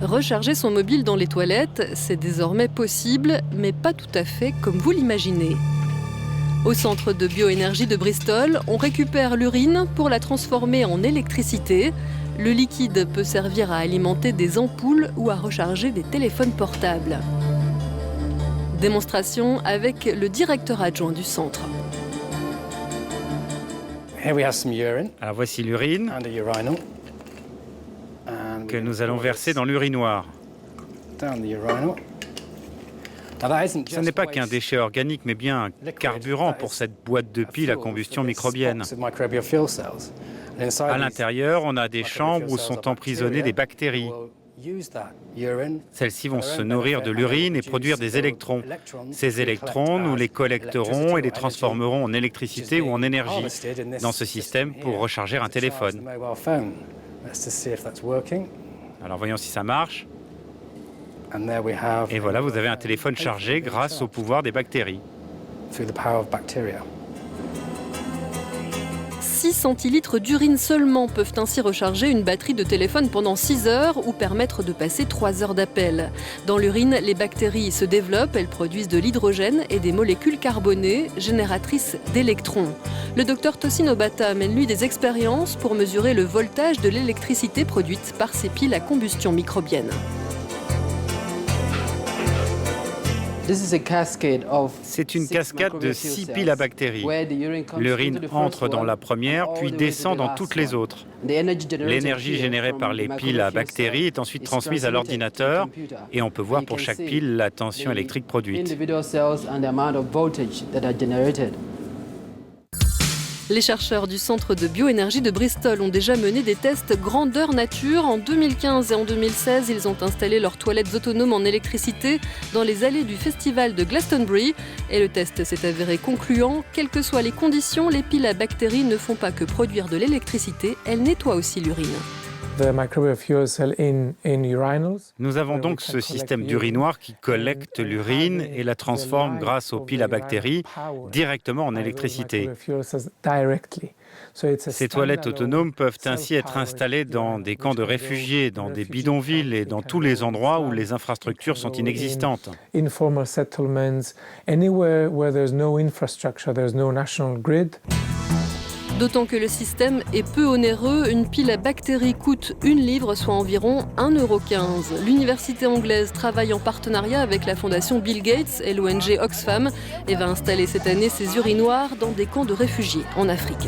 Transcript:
Recharger son mobile dans les toilettes, c'est désormais possible, mais pas tout à fait comme vous l'imaginez. Au centre de bioénergie de Bristol, on récupère l'urine pour la transformer en électricité. Le liquide peut servir à alimenter des ampoules ou à recharger des téléphones portables. Démonstration avec le directeur adjoint du centre. Alors voici l'urine que nous allons verser dans l'urinoir. Ce n'est pas qu'un déchet organique, mais bien un carburant pour cette boîte de piles à combustion microbienne. À l'intérieur, on a des chambres où sont emprisonnées des bactéries. Celles-ci vont se nourrir de l'urine et produire des électrons. Ces électrons, nous les collecterons et les transformerons en électricité ou en énergie dans ce système pour recharger un téléphone. Alors voyons si ça marche. Et voilà, vous avez un téléphone chargé grâce au pouvoir des bactéries. 6 centilitres d'urine seulement peuvent ainsi recharger une batterie de téléphone pendant 6 heures ou permettre de passer 3 heures d'appel. Dans l'urine, les bactéries se développent, elles produisent de l'hydrogène et des molécules carbonées, génératrices d'électrons. Le docteur Tosin Obata mène lui des expériences pour mesurer le voltage de l'électricité produite par ces piles à combustion microbienne. C'est une cascade de 6 piles à bactéries. L'urine entre dans la première, puis descend dans toutes les autres. L'énergie générée par les piles à bactéries est ensuite transmise à l'ordinateur et on peut voir pour chaque pile la tension électrique produite. Les chercheurs du Centre de bioénergie de Bristol ont déjà mené des tests grandeur nature. En 2015 et en 2016, ils ont installé leurs toilettes autonomes en électricité dans les allées du festival de Glastonbury. Et le test s'est avéré concluant. Quelles que soient les conditions, les piles à bactéries ne font pas que produire de l'électricité, elles nettoient aussi l'urine. Nous avons donc ce système d'urinoir qui collecte l'urine et la transforme grâce aux piles à bactéries directement en électricité. Ces toilettes autonomes peuvent ainsi être installées dans des camps de réfugiés, dans des bidonvilles et dans tous les endroits où les infrastructures sont inexistantes. D'autant que le système est peu onéreux, une pile à bactéries coûte 1 livre, soit environ 1,15 €. L'université anglaise travaille en partenariat avec la fondation Bill Gates et l'ONG Oxfam et va installer cette année ses urinoirs dans des camps de réfugiés en Afrique.